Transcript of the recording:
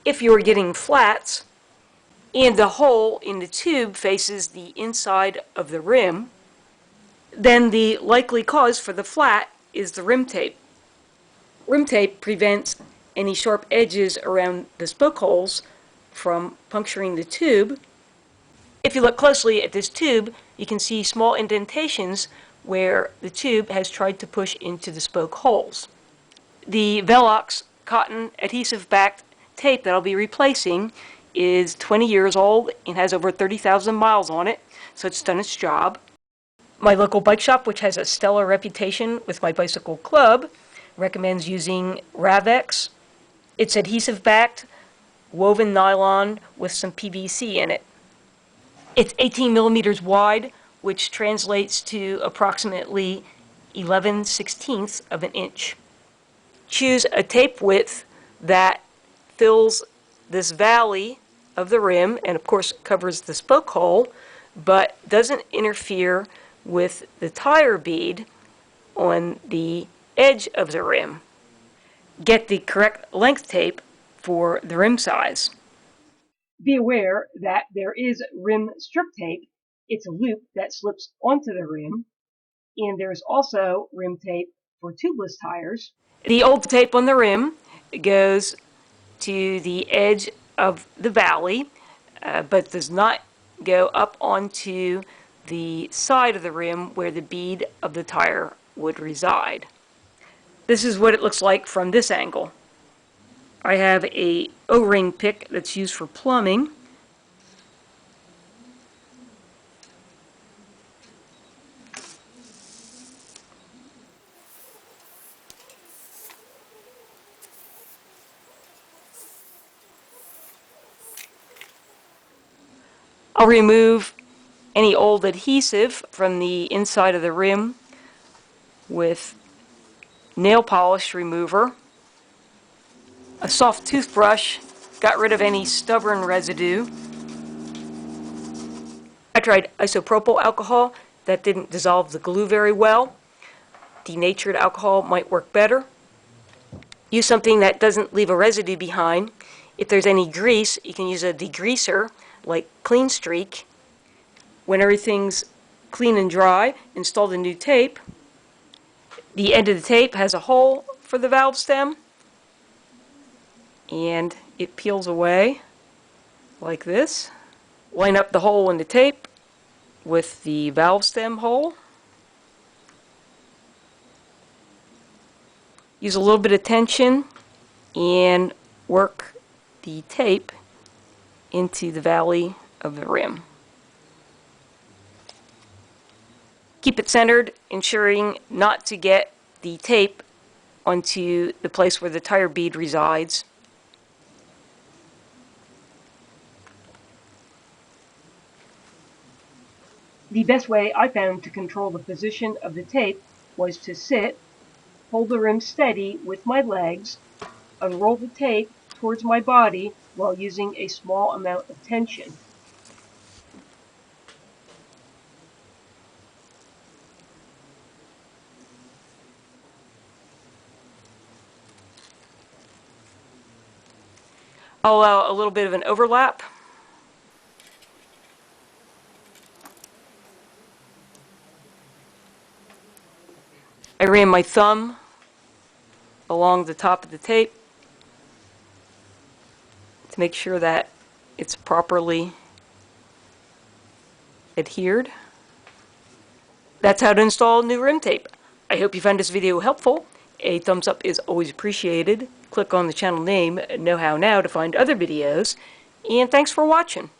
If you're getting flats and the hole in the tube faces the inside of the rim, then the likely cause for the flat is the rim tape. Rim tape prevents any sharp edges around the spoke holes from puncturing the tube. If you look closely at this tube, you can see small indentations where the tube has tried to push into the spoke holes. The Velox cotton adhesive-backed tape that I'll be replacing is 20 years old and has over 30,000 miles on it, so it's done its job. My local bike shop, which has a stellar reputation with my bicycle club, recommends using Ravex. It's adhesive-backed, woven nylon with some PVC in it. It's 18 millimeters wide, which translates to approximately 11/16 of an inch. Choose a tape width that fills this valley of the rim and of course covers the spoke hole, but doesn't interfere with the tire bead on the edge of the rim. Get the correct length tape for the rim size. Be aware that there is rim strip tape. It's a loop that slips onto the rim, and there's also rim tape for tubeless tires. The old tape on the rim goes to the edge of the valley, but does not go up onto the side of the rim where the bead of the tire would reside. This is what it looks like from this angle. I have a O-ring pick that's used for plumbing. I'll remove any old adhesive from the inside of the rim with nail polish remover. A soft toothbrush got rid of any stubborn residue. I tried isopropyl alcohol. That didn't dissolve the glue very well. Denatured alcohol might work better. Use something that doesn't leave a residue behind. If there's any grease, you can use a degreaser like Clean Streak. When everything's clean and dry, install the new tape. The end of the tape has a hole for the valve stem, and it peels away like this. Line up the hole in the tape with the valve stem hole. Use a little bit of tension and work the tape into the valley of the rim. Keep it centered, ensuring not to get the tape onto the place where the tire bead resides. The best way I found to control the position of the tape was to sit, hold the rim steady with my legs, unroll the tape towards my body while using a small amount of tension. I'll allow a little bit of an overlap. I ran my thumb along the top of the tape to make sure that it's properly adhered. That's how to install new rim tape. I hope you found this video helpful. A thumbs up is always appreciated. Click on the channel name, Know How Now, to find other videos. And thanks for watching.